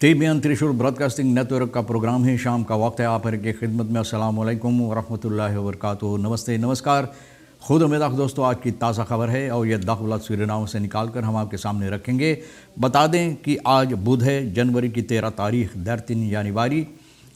TBN त्रिशूल broadcasting network का programme है। शाम का वक्त है, आप हर की खिदमत में अस्सलाम वालेकुम वरहमतुल्लाहि वबरकातुहू। नमस्ते, नमस्कार, खुद उम्मीद दोस्तों। आज की ताज़ा खबर है और यह दाखिलात सूरीनाम से निकाल कर हम आपके सामने रखेंगे। बता दें कि आज बुध है, जनवरी की 13 तारीख, दर 3 यानी।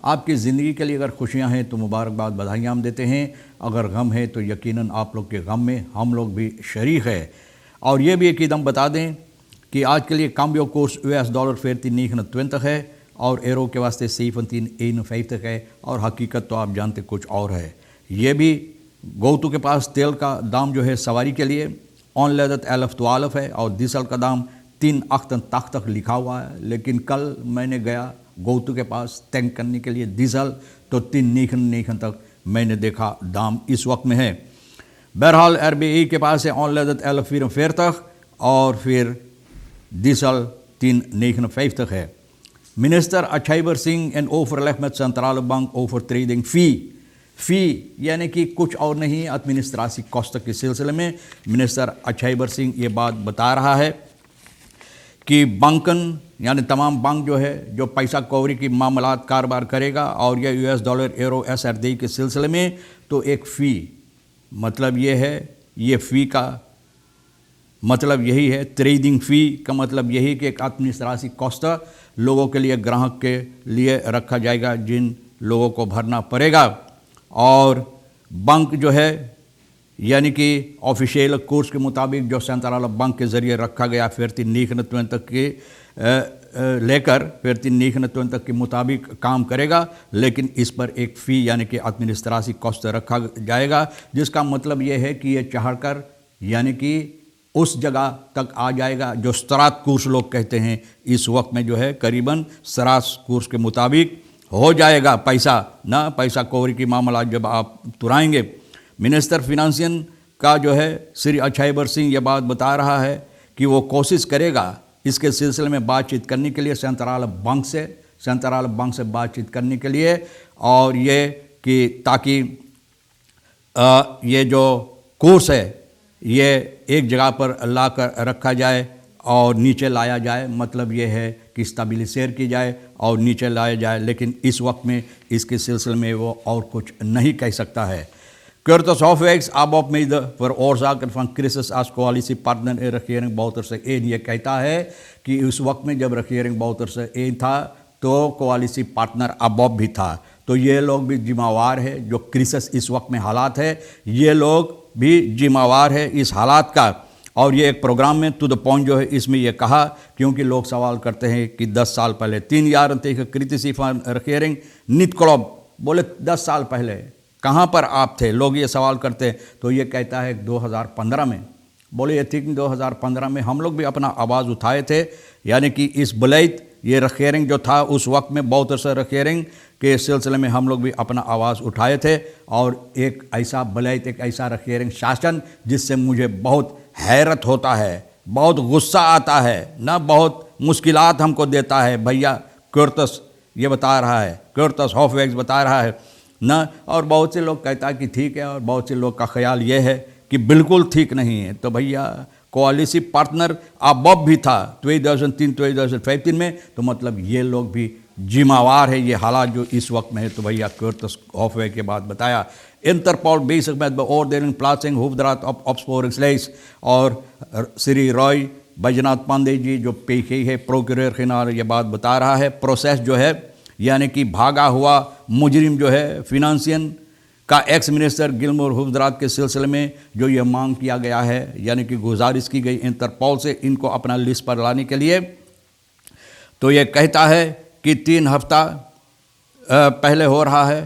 आपकी ज़िंदगी के लिए अगर खुशियाँ हैं तो मुबारकबाद, बधाइयाँ हम देते हैं। अगर गम है तो यकीनन आप लोग के गम में हम लोग भी शरीक है। और ये भी एक दम बता दें कि आज के लिए cambio koers $14 14.29 है और एरो के वास्ते 17.51 है। और हकीकत तो आप जानते कुछ और है। ये भी गोतू के पास तेल का दाम जो है सवारी के लिए ऑनलेदत 1112 है और डीजल का दाम 3.88 तक लिखा हुआ है। लेकिन कल मैंने गया गोतू के पास टैंक करने के लिए डीजल, तो 3.99 तक मैंने देखा दाम इस वक्त में है। बहरहाल RBI के पास है ऑनलेदत 1144 और फिर डीजल 3.59 है। मिनिस्टर अछाइबर Singh and overleg met centrale bank over trading fee यानी कि कुछ और नहीं, एडमिनिस्ट्रेटिव कॉस्ट के सिलसिले में मिनिस्टर अछाइबर सिंह ये बात बता रहा है कि बैंकन यानी तमाम बैंक जो है जो पैसा कौरी की मामलात कारोबार करेगा और यह $, यूरो, SRD के सिलसिले में तो एक फ़ी मतलब ये है, ये फ़ी का मतलब यही है। ट्रेडिंग फ़ी का मतलब यही कि एक एडमिनिस्ट्रेटिव कॉस्ट लोगों के लिए, ग्राहक के लिए रखा जाएगा जिन लोगों को भरना पड़ेगा। और बैंक जो है यानी कि ऑफिशियल कोर्स के मुताबिक जो सेंट्रल बैंक के ज़रिए रखा गया 14.29 तक के लेकर 14.29 तक के मुताबिक काम करेगा। लेकिन इस पर एक फ़ी यानी कि एडमिनिस्ट्रेटिव कॉस्ट रखा जाएगा, जिसका मतलब ये है कि ये चढ़कर यानी कि उस जगह तक आ जाएगा जो सरात कोर्स लोग कहते हैं। इस वक्त में जो है करीबन सरात कोर्स के मुताबिक हो जाएगा पैसा कौरी की मामला जब आप तुराएंगे। मिनिस्टर फिनेंसियन का जो है श्री अछाइबर सिंह ये बात बता रहा है कि वो कोशिश करेगा इसके सिलसिले में बातचीत करने के लिए सेंट्रल बैंक से बातचीत करने के लिए, और ये कि ताकि ये जो कोर्स है ये एक जगह पर ला कर रखा जाए और नीचे लाया जाए। मतलब ये है कि स्टेबलाइजेशन की जाए और नीचे लाया जाए। लेकिन इस वक्त में इसके सिलसिले में वो और कुछ नहीं कह सकता है। Curtis Hofwegs abop mede veroorzaker van crisis als coalitiepartner in regering Bouterse 1 ये कहता है कि उस वक्त में जब regering Bouterse 1 था तो कोalitie पार्टनर अबॉप भी था। तो ये लोग भी जिम्मेवार है जो क्रिसिस इस वक्त में हालात है, ये लोग भी जिम्मेवार है इस हालात का। और ये एक प्रोग्राम में टू द पॉइंट जो है इसमें ये कहा, क्योंकि लोग सवाल करते हैं कि 10 साल पहले 3 jaar tegen critici van regering niet klopt। बोले 10 साल पहले कहाँ पर आप थे, लोग ये सवाल करते हैं। तो ये कहता है 2015 में। बोले ये ठीक 2015 में हम लोग भी अपना आवाज़ उठाए थे, यानी कि इस बलैत ये regering जो था उस वक्त में बहुत से regering के सिलसिले में हम लोग भी अपना आवाज़ उठाए थे। और एक ऐसा बलैत, एक ऐसा regering शासन जिससे मुझे बहुत हैरत होता है, बहुत गुस्सा आता है ना, बहुत मुश्किलात हमको देता है। भैया कर्टस ये बता रहा है, कर्टस हॉफवेग्स बता रहा है ना। और बहुत से लोग कहता है कि ठीक है, और बहुत से लोग का ख्याल ये है कि बिल्कुल ठीक नहीं है। तो भैया कोalitie पार्टनर अबॉप भी था 2003-2015 में, तो मतलब ये लोग भी जिम्मेवार है ये हालात जो इस वक्त में है। तो भैया कर्टस हॉफवेग के बाद बताया Interpol bezig met beoordeling plaatsing hoefdraad op opsporingslijst। और श्री रॉय बैजनाथ पांडे जी जो PK है प्रोक्यूरर जनरल ये बात बता रहा है। प्रोसेस जो है यानी कि भागा हुआ मुजरिम जो है फिनेंसियन का एक्स मिनिस्टर गिलमोर हुफदरात के सिलसिले में जो ये मांग किया गया है, यानी कि गुजारिश की गई इंटरपोल से इनको अपना लिस्ट पर लाने के लिए। तो ये कहता है कि 3 हफ्ता पहले हो रहा है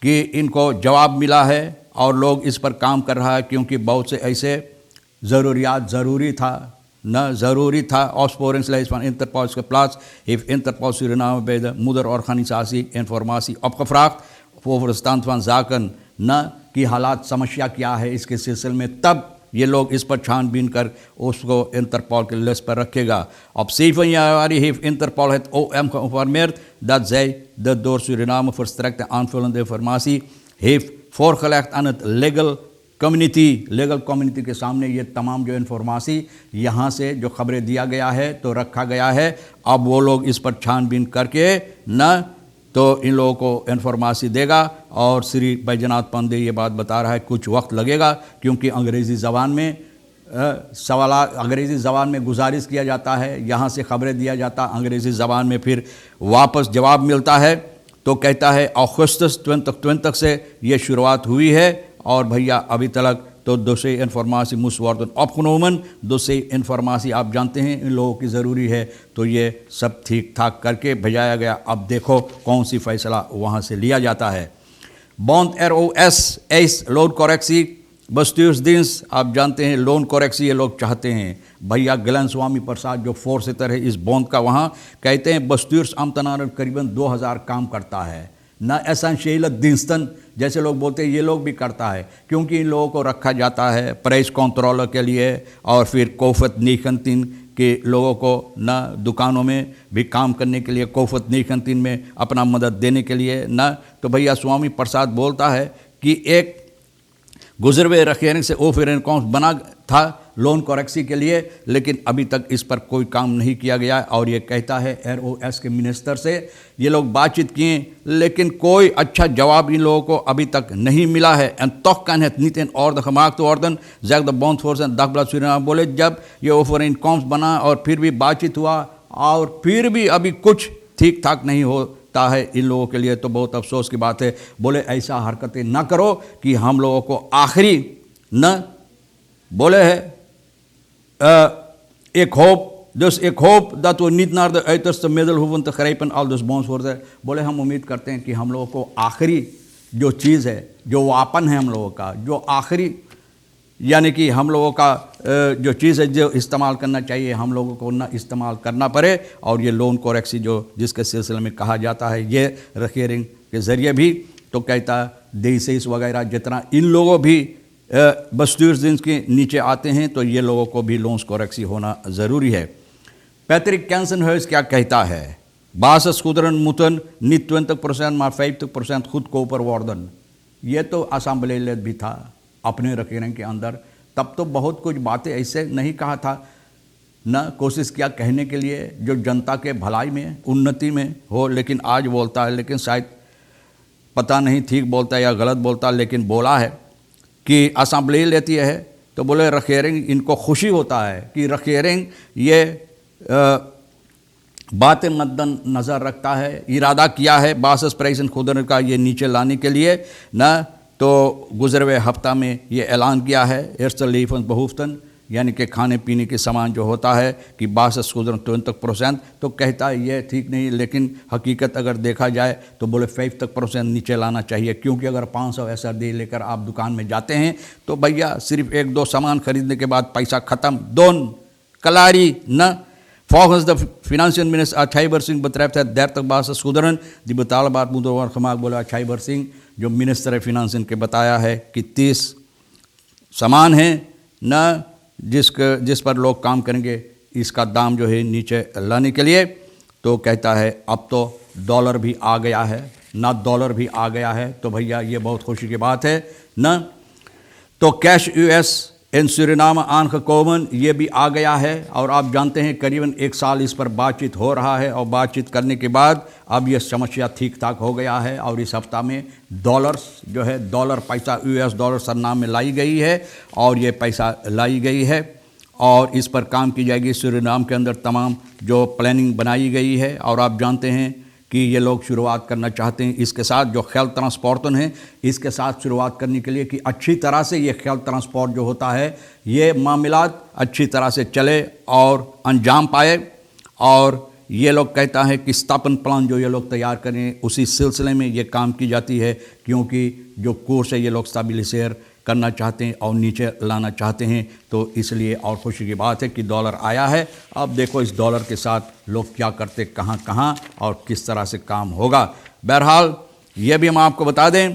कि इनको जवाब मिला है और लोग इस पर काम कर रहा है, क्योंकि बहुत से ऐसे ज़रूरियात ज़रूरी था opsporingslijst van Interpol is geplaatst, heeft Interpol Suriname bij de moederorganisatie informatie opgevraagd over de stand van zaken ना कि हालात समस्या क्या है इसके सिलसिले में। तब ये लोग इस पर छानबीन कर उसको इंटरपोल के लिस्ट पर रखेगा। Op 7 januari heeft Interpol het OM geïnformeerd dat zij de door Suriname verstrekte aanvullende informatie heeft voorgelegd aan het Legal community, legal community के सामने ये तमाम जो इन्फॉर्मेशन यहाँ से जो खबरें दिया गया है तो रखा गया है। अब वो लोग इस पर छानबीन करके न तो इन लोगों को इन्फॉर्मेशन देगा। और श्री बैजनाथ पांडे ये बात बता रहा है कुछ वक्त लगेगा, क्योंकि अंग्रेज़ी ज़बान में अंग्रेज़ी ज़बान में गुजारिश किया जाता है, यहाँ से खबरें दिया जाता, अंग्रेज़ी ज़बान में फिर वापस जवाब मिलता है। तो कहता है अगस्त 2020 से ये शुरुआत हुई है और भैया अभी तक तो दूसरी इन्फॉर्मेशन मुसवर्दन अपनोमन, दूसरी इन्फॉर्मेशन आप जानते हैं इन लोगों की ज़रूरी है, तो ये सब ठीक ठाक करके भेजाया गया। अब देखो कौन सी फैसला वहाँ से लिया जाता है। बॉन्ड ROS लोन करेक्सी bestuursdienst, आप जानते हैं लोन करेक्सी ये लोग चाहते हैं। भैया गलन स्वामी प्रसाद जो फोर्सिटर है इस बॉन्ड का, वहाँ कहते हैं bestuurs ambtenaren करीबन 2000 काम करता है। न एसेंशियल दिंस्तन जैसे लोग बोलते हैं ये लोग भी करता है, क्योंकि इन लोगों को रखा जाता है प्राइस कंट्रोलर के लिए और फिर कोफत नीखंतिन के लोगों को न दुकानों में भी काम करने के लिए, कोफत नीखंतिन में अपना मदद देने के लिए न। तो भैया स्वामी प्रसाद बोलता है कि एक गुजरवे रखेरिंग से ओफर अकाउंट बना था लोन करेक्सी के लिए, लेकिन अभी तक इस पर कोई काम नहीं किया गया। और ये कहता है ROS के मिनिस्टर से ये लोग बातचीत किए, लेकिन कोई अच्छा जवाब इन लोगों को अभी तक नहीं मिला है। एंड तोख कान है नीतिन और द खमाक तो औरतन Jack the bond force and दखबला सुरीनाम बोले जब ये ओफर इनकॉम्स बना और फिर भी बातचीत हुआ और फिर भी अभी कुछ ठीक ठाक नहीं होता है इन लोगों के लिए, तो बहुत अफसोस की बात है। बोले ऐसा हरकतें ना करो कि हम लोगों को आखिरी न बोले है एक hope dat we niet naar de uiterste middel hoeven te grijpen al dus bondsvoorzitter। बोले हम उम्मीद करते हैं कि हम लोगों को आखिरी जो चीज़ है, जो वापन है हम लोगों का, जो आखिरी यानी कि हम लोगों का जो चीज़ है जो इस्तेमाल करना चाहिए हम लोगों को ना इस्तेमाल करना पड़े। और ये लोन करेक्सी जो जिसके सिलसिले में कहा जाता है ये रखेरिंग के ज़रिए भी, तो कहता देसीस वगैरह जितना इन लोगों भी bestuursdienst के नीचे आते हैं, तो ये लोगों को भी लोन्स करेक्सी होना ज़रूरी है। पैट्रिक कैंसनहुइस क्या कहता है? basisgoederen moeten niet 20% maar 50% goedkoper worden। ये तो असेंबली भी था अपने रखेरिंग के अंदर, तब तो बहुत कुछ बातें ऐसे नहीं कहा था, न कोशिश किया कहने के लिए जो जनता के भलाई में उन्नति में हो, लेकिन आज बोलता है, लेकिन शायद पता नहीं ठीक बोलता है या गलत बोलता, लेकिन बोला है कि असेंबली लेती है तो बोले रखेरिंग इनको खुशी होता है कि रखेरिंग ये बातें मद्दन नज़र रखता है, इरादा किया है बासस प्राइसन खुदर का ये नीचे लाने के लिए न। तो गुजरवे हफ्ता में ये ऐलान किया है एर्सल लीफन बहुफ्तन, यानी कि खाने पीने के सामान जो होता है कि 62% तो कहता है ये ठीक नहीं, लेकिन हकीकत अगर देखा जाए तो बोले 5% नीचे लाना चाहिए, क्योंकि अगर 500 SRD लेकर आप दुकान में जाते हैं तो भैया सिर्फ 1-2 सामान खरीदने के बाद पैसा ख़त्म। दोन कलारी न Volgens de financiën minister Achaiber Singh betreft het 30 basisgoederen die betaalbaar moeten worden gemaakt। बोला Achaiber Singh जो मिनिस्टर है फिनांसिन के बताया है कि 30 सामान हैं न जिस पर लोग काम करेंगे, इसका दाम जो है नीचे लाने के लिए। तो कहता है अब तो डॉलर भी आ गया है ना, डॉलर भी आ गया है, तो भैया ये बहुत खुशी की बात है न। तो कैश US इन सूरीनाम aangekomen ये भी आ गया है। और आप जानते हैं करीबन 1 साल इस पर बातचीत हो रहा है और बातचीत करने के बाद अब ये समस्या ठीक ठाक हो गया है। और इस हफ्ता में डॉलर्स जो है डॉलर पैसा US डॉलर सरनाम में लाई गई है और ये पैसा लाई गई है और इस पर काम की जाएगी। सूरीनाम के अंदर तमाम जो प्लानिंग बनाई गई है और आप जानते हैं कि ये लोग शुरुआत करना चाहते हैं इसके साथ जो खेल ट्रांसपोर्टन है इसके साथ शुरुआत करने के लिए कि अच्छी तरह से ये खेल ट्रांसपोर्ट जो होता है ये मामलात अच्छी तरह से चले और अंजाम पाए। और ये लोग कहता है कि स्थापन प्लान जो ये लोग तैयार करें उसी सिलसिले में ये काम की जाती है, क्योंकि जो कोर्स है ये लोग स्टेबलाइजेशन करना चाहते हैं और नीचे लाना चाहते हैं। तो इसलिए और खुशी की बात है कि डॉलर आया है। अब देखो इस डॉलर के साथ लोग क्या करते, कहाँ कहाँ और किस तरह से काम होगा। बहरहाल ये भी हम आपको बता दें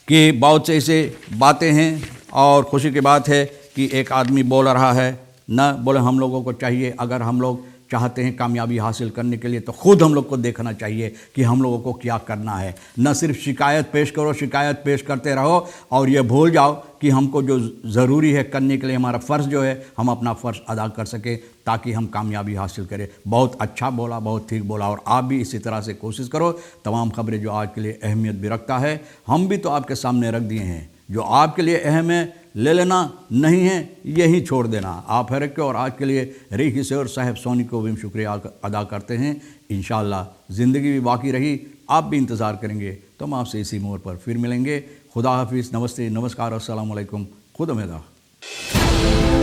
कि बहुत से ऐसे बातें हैं और खुशी की बात है कि एक आदमी बोल रहा है न, बोले हम लोगों को चाहिए अगर हम लोग चाहते हैं कामयाबी हासिल करने के लिए, तो खुद हम लोग को देखना चाहिए कि हम लोगों को क्या करना है। न सिर्फ शिकायत पेश करो, शिकायत पेश करते रहो और ये भूल जाओ कि हमको जो ज़रूरी है करने के लिए, हमारा फ़र्ज़ जो है, हम अपना फ़र्ज़ अदा कर सकें ताकि हम कामयाबी हासिल करें। बहुत अच्छा बोला, बहुत ठीक बोला, और आप भी इसी तरह से कोशिश करो। तमाम खबरें जो आज के लिए अहमियत भी रखता है, हम भी तो आपके सामने रख दिए हैं। जो आपके लिए अहम है ले लेना, नहीं है यही छोड़ देना। आप हर एक को और आज के लिए री से और साहब सोनी को भी शुक्रिया अदा करते हैं। इंशाअल्लाह ज़िंदगी भी बाकी रही, आप भी इंतज़ार करेंगे तो हम आपसे इसी मोड़ पर फिर मिलेंगे। खुदा हाफिज़, नमस्ते, नमस्कार, अस्सलाम वालेकुम, खुद उम्मीद।